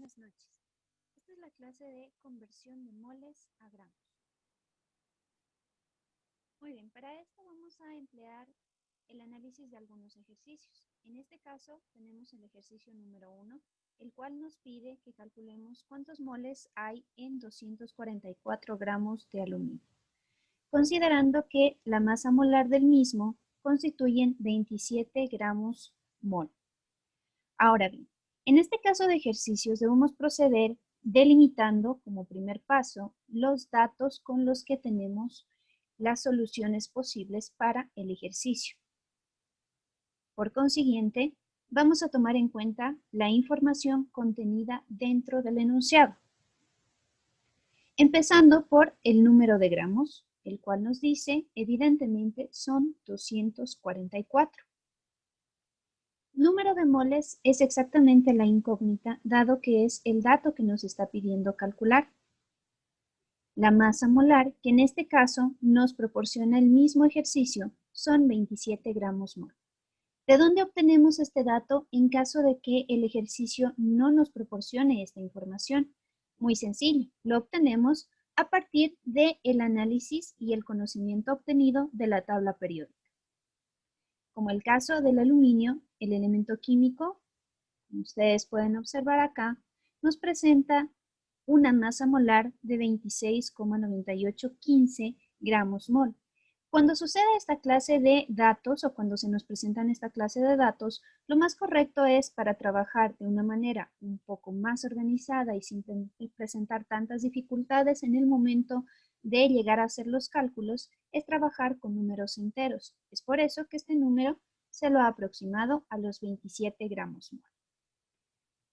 Buenas noches. Esta es la clase de conversión de moles a gramos. Muy bien, para esto vamos a emplear el análisis de algunos ejercicios. En este caso tenemos el ejercicio número 1, el cual nos pide que calculemos cuántos moles hay en 244 gramos de aluminio, considerando que la masa molar del mismo constituyen 27 gramos mol. Ahora bien, en este caso de ejercicios debemos proceder delimitando como primer paso los datos con los que tenemos las soluciones posibles para el ejercicio. Por consiguiente, vamos a tomar en cuenta la información contenida dentro del enunciado. Empezando por el número de gramos, el cual nos dice, evidentemente, son 244. Número de moles es exactamente la incógnita, dado que es el dato que nos está pidiendo calcular. La masa molar, que en este caso nos proporciona el mismo ejercicio, son 27 gramos mol. ¿De dónde obtenemos este dato en caso de que el ejercicio no nos proporcione esta información? Muy sencillo, lo obtenemos a partir del análisis y el conocimiento obtenido de la tabla periódica. Como el caso del aluminio, el elemento químico, como ustedes pueden observar acá, nos presenta una masa molar de 26,9815 gramos mol. Cuando sucede esta clase de datos o cuando se nos presentan esta clase de datos, lo más correcto es, para trabajar de una manera un poco más organizada y sin presentar tantas dificultades en el momento de llegar a hacer los cálculos, es trabajar con números enteros. Es por eso que este número se lo ha aproximado a los 27 gramos mol.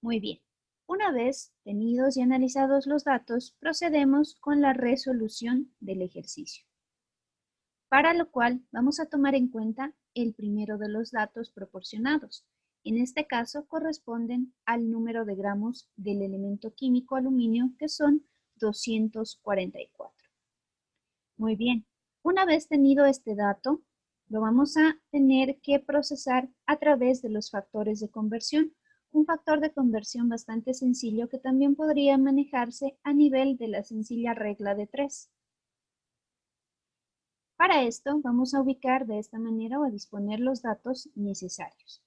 Muy bien. Una vez tenidos y analizados los datos, procedemos con la resolución del ejercicio, para lo cual vamos a tomar en cuenta el primero de los datos proporcionados. En este caso corresponden al número de gramos del elemento químico aluminio, que son 244. Muy bien. Una vez tenido este dato, lo vamos a tener que procesar a través de los factores de conversión. Un factor de conversión bastante sencillo que también podría manejarse a nivel de la sencilla regla de 3. Para esto vamos a ubicar de esta manera o a disponer los datos necesarios.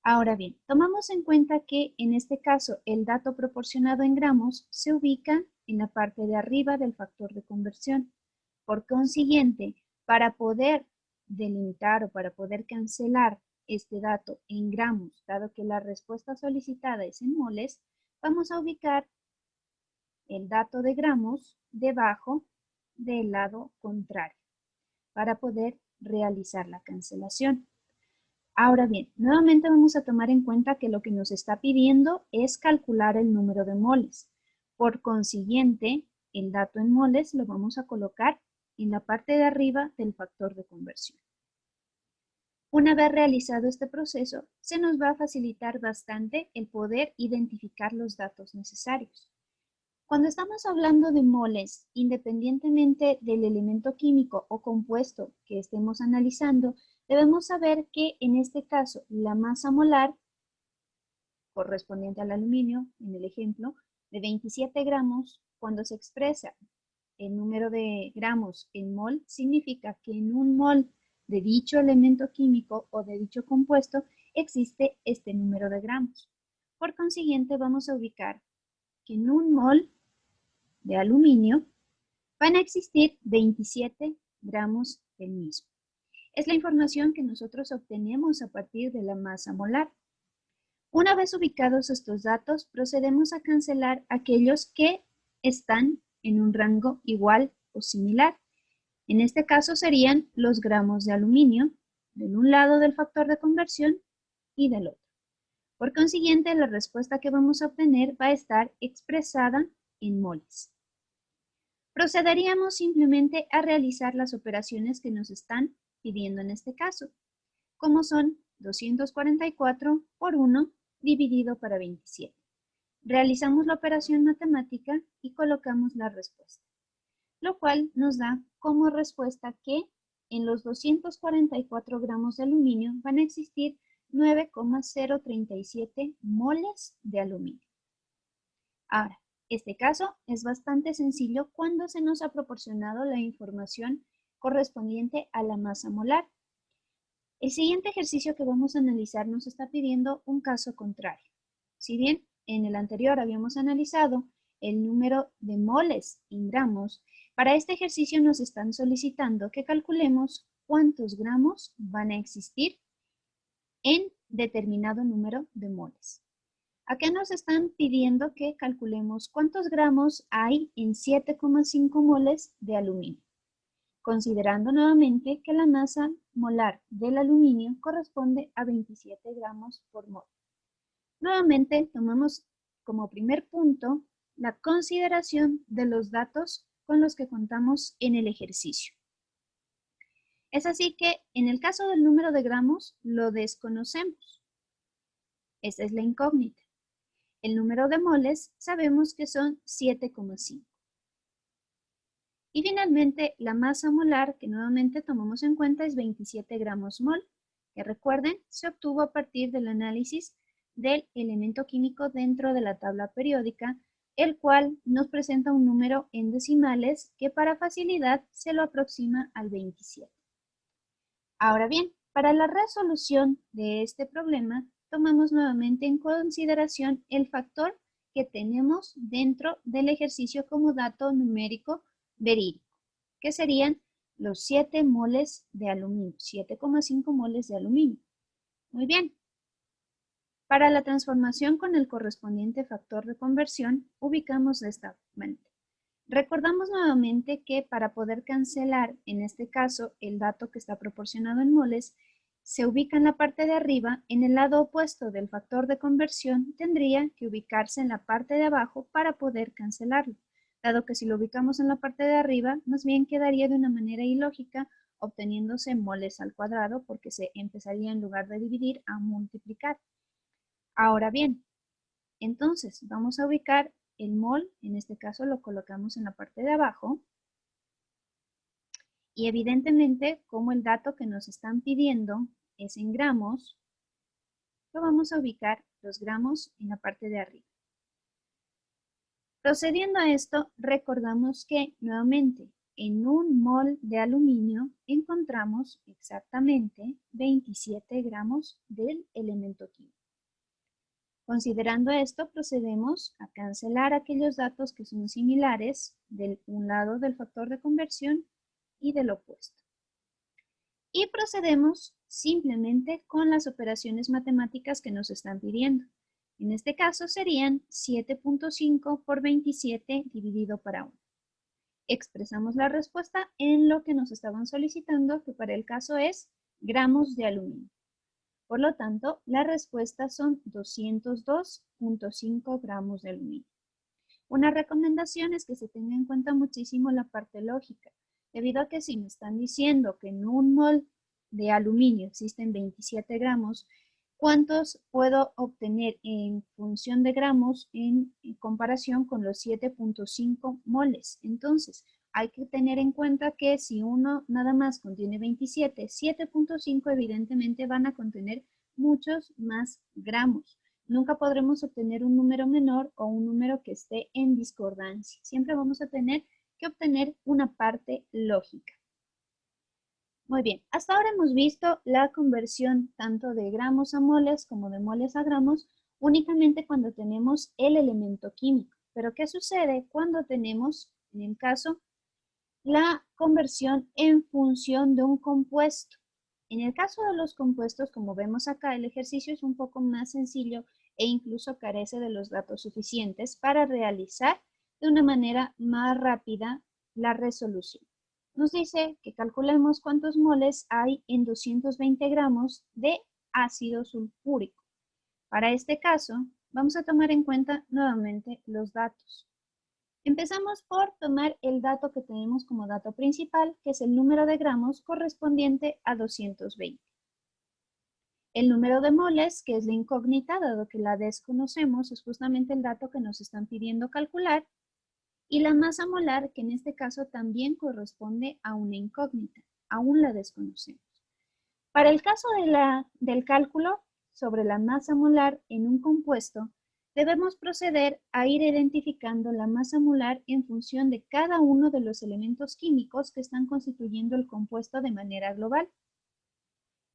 Ahora bien, tomamos en cuenta que en este caso el dato proporcionado en gramos se ubica en la parte de arriba del factor de conversión. Por consiguiente, para poder delimitar o para poder cancelar este dato en gramos, dado que la respuesta solicitada es en moles, vamos a ubicar el dato de gramos debajo del lado contrario para poder realizar la cancelación. Ahora bien, nuevamente vamos a tomar en cuenta que lo que nos está pidiendo es calcular el número de moles. Por consiguiente, el dato en moles lo vamos a colocar en la parte de arriba del factor de conversión. Una vez realizado este proceso, se nos va a facilitar bastante el poder identificar los datos necesarios. Cuando estamos hablando de moles, independientemente del elemento químico o compuesto que estemos analizando, debemos saber que en este caso la masa molar correspondiente al aluminio, en el ejemplo, de 27 gramos, cuando se expresa el número de gramos en mol, significa que en un mol de dicho elemento químico o de dicho compuesto existe este número de gramos. Por consiguiente, vamos a ubicar que en un mol de aluminio van a existir 27 gramos del mismo. Es la información que nosotros obtenemos a partir de la masa molar. Una vez ubicados estos datos, procedemos a cancelar aquellos que están en un rango igual o similar. En este caso serían los gramos de aluminio de un lado del factor de conversión y del otro. Por consiguiente, la respuesta que vamos a obtener va a estar expresada en moles. Procederíamos simplemente a realizar las operaciones que nos están pidiendo en este caso, como son 244 por 1 dividido para 27. Realizamos la operación matemática y colocamos la respuesta, lo cual nos da como respuesta que en los 244 gramos de aluminio van a existir 9,037 moles de aluminio. Ahora, este caso es bastante sencillo cuando se nos ha proporcionado la información correspondiente a la masa molar. El siguiente ejercicio que vamos a analizar nos está pidiendo un caso contrario. Si bien en el anterior habíamos analizado el número de moles en gramos, para este ejercicio nos están solicitando que calculemos cuántos gramos van a existir en determinado número de moles. Acá nos están pidiendo que calculemos cuántos gramos hay en 7,5 moles de aluminio, considerando nuevamente que la masa molar del aluminio corresponde a 27 gramos por mol. Nuevamente tomamos como primer punto la consideración de los datos con los que contamos en el ejercicio. Es así que en el caso del número de gramos lo desconocemos. Esa es la incógnita. El número de moles sabemos que son 7,5. Y finalmente la masa molar que nuevamente tomamos en cuenta es 27 gramos mol, que recuerden se obtuvo a partir del análisis del elemento químico dentro de la tabla periódica, el cual nos presenta un número en decimales que para facilidad se lo aproxima al 27. Ahora bien, para la resolución de este problema, tomamos nuevamente en consideración el factor que tenemos dentro del ejercicio como dato numérico verídico, que serían los 7 moles de aluminio, 7,5 moles de aluminio. Muy bien. Para la transformación con el correspondiente factor de conversión, ubicamos de esta manera. Recordamos nuevamente que para poder cancelar, en este caso, el dato que está proporcionado en moles, se ubica en la parte de arriba, en el lado opuesto del factor de conversión, tendría que ubicarse en la parte de abajo para poder cancelarlo. Dado que si lo ubicamos en la parte de arriba, más bien quedaría de una manera ilógica, obteniéndose moles al cuadrado, porque se empezaría en lugar de dividir a multiplicar. Ahora bien, entonces vamos a ubicar el mol, en este caso lo colocamos en la parte de abajo, y evidentemente como el dato que nos están pidiendo es en gramos, lo vamos a ubicar los gramos en la parte de arriba. Procediendo a esto, recordamos que nuevamente en un mol de aluminio encontramos exactamente 27 gramos del elemento químico. Considerando esto, procedemos a cancelar aquellos datos que son similares de un lado del factor de conversión y del opuesto. Y procedemos simplemente con las operaciones matemáticas que nos están pidiendo. En este caso serían 7.5 por 27 dividido para 1. Expresamos la respuesta en lo que nos estaban solicitando, que para el caso es gramos de aluminio. Por lo tanto, la respuesta son 202.5 gramos de aluminio. Una recomendación es que se tenga en cuenta muchísimo la parte lógica, debido a que si me están diciendo que en un mol de aluminio existen 27 gramos, ¿cuántos puedo obtener en función de gramos en comparación con los 7.5 moles? Entonces, hay que tener en cuenta que si uno nada más contiene 27, 7.5 evidentemente van a contener muchos más gramos. Nunca podremos obtener un número menor o un número que esté en discordancia. Siempre vamos a tener que obtener una parte lógica. Muy bien, hasta ahora hemos visto la conversión tanto de gramos a moles como de moles a gramos únicamente cuando tenemos el elemento químico. Pero ¿qué sucede cuando tenemos, en el caso, la conversión en función de un compuesto? En el caso de los compuestos, como vemos acá, el ejercicio es un poco más sencillo e incluso carece de los datos suficientes para realizar de una manera más rápida la resolución. Nos dice que calculemos cuántos moles hay en 220 gramos de ácido sulfúrico. Para este caso, vamos a tomar en cuenta nuevamente los datos. Empezamos por tomar el dato que tenemos como dato principal, que es el número de gramos correspondiente a 220. El número de moles, que es la incógnita, dado que la desconocemos, es justamente el dato que nos están pidiendo calcular. Y la masa molar, que en este caso también corresponde a una incógnita, aún la desconocemos. Para el caso del cálculo sobre la masa molar en un compuesto, debemos proceder a ir identificando la masa molar en función de cada uno de los elementos químicos que están constituyendo el compuesto de manera global.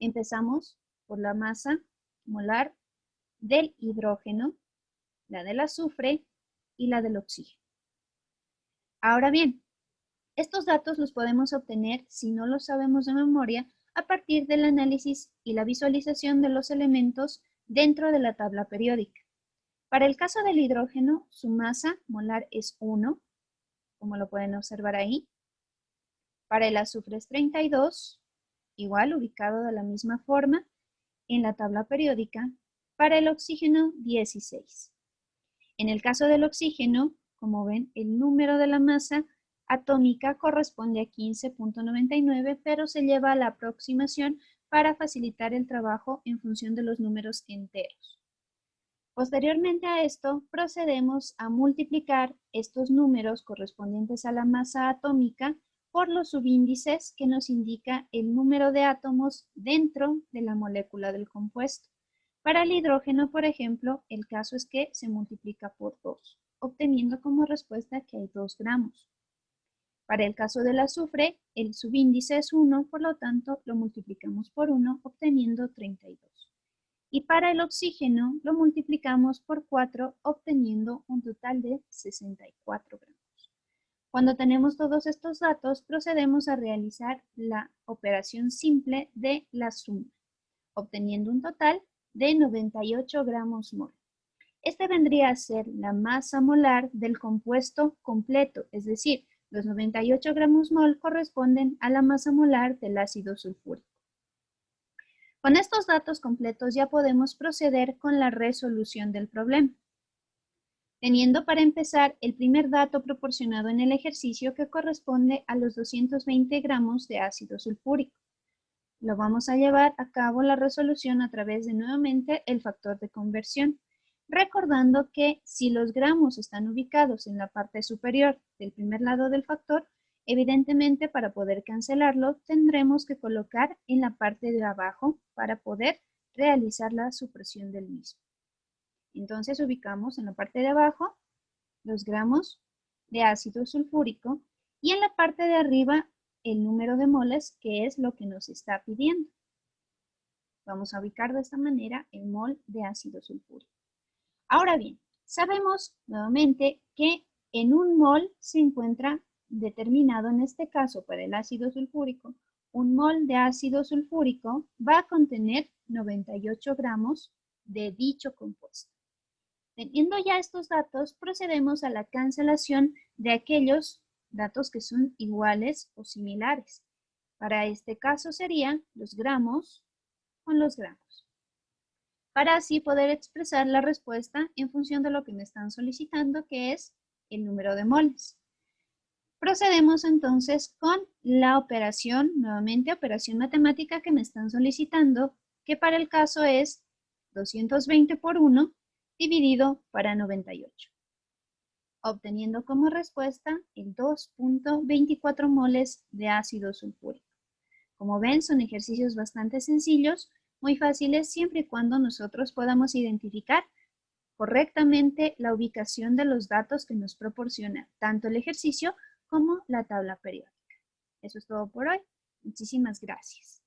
Empezamos por la masa molar del hidrógeno, la del azufre y la del oxígeno. Ahora bien, estos datos los podemos obtener, si no los sabemos de memoria, a partir del análisis y la visualización de los elementos dentro de la tabla periódica. Para el caso del hidrógeno, su masa molar es 1, como lo pueden observar ahí. Para el azufre es 32, igual ubicado de la misma forma en la tabla periódica. Para el oxígeno, 16. En el caso del oxígeno, como ven, el número de la masa atómica corresponde a 15.99, pero se lleva a la aproximación para facilitar el trabajo en función de los números enteros. Posteriormente a esto, procedemos a multiplicar estos números correspondientes a la masa atómica por los subíndices que nos indica el número de átomos dentro de la molécula del compuesto. Para el hidrógeno, por ejemplo, el caso es que se multiplica por 2, obteniendo como respuesta que hay 2 gramos. Para el caso del azufre, el subíndice es 1, por lo tanto lo multiplicamos por 1, obteniendo 32. Y para el oxígeno lo multiplicamos por 4, obteniendo un total de 64 gramos. Cuando tenemos todos estos datos, procedemos a realizar la operación simple de la suma, obteniendo un total de 98 gramos mol. Este vendría a ser la masa molar del compuesto completo, es decir, los 98 gramos mol corresponden a la masa molar del ácido sulfúrico. Con estos datos completos ya podemos proceder con la resolución del problema, teniendo para empezar el primer dato proporcionado en el ejercicio que corresponde a los 220 gramos de ácido sulfúrico. Lo vamos a llevar a cabo la resolución a través de nuevamente el factor de conversión, recordando que si los gramos están ubicados en la parte superior del primer lado del factor, evidentemente para poder cancelarlo tendremos que colocar en la parte de abajo para poder realizar la supresión del mismo. Entonces ubicamos en la parte de abajo los gramos de ácido sulfúrico y en la parte de arriba el número de moles, que es lo que nos está pidiendo. Vamos a ubicar de esta manera el mol de ácido sulfúrico. Ahora bien, sabemos nuevamente que en un mol se encuentra determinado, en este caso para el ácido sulfúrico, un mol de ácido sulfúrico va a contener 98 gramos de dicho compuesto. Teniendo ya estos datos, procedemos a la cancelación de aquellos datos que son iguales o similares. Para este caso serían los gramos con los gramos, para así poder expresar la respuesta en función de lo que me están solicitando, que es el número de moles. Procedemos entonces con la operación, nuevamente operación matemática que me están solicitando, que para el caso es 220 por 1 dividido para 98, obteniendo como respuesta el 2.24 moles de ácido sulfúrico. Como ven, son ejercicios bastante sencillos, muy fáciles siempre y cuando nosotros podamos identificar correctamente la ubicación de los datos que nos proporciona tanto el ejercicio como la tabla periódica. Eso es todo por hoy. Muchísimas gracias.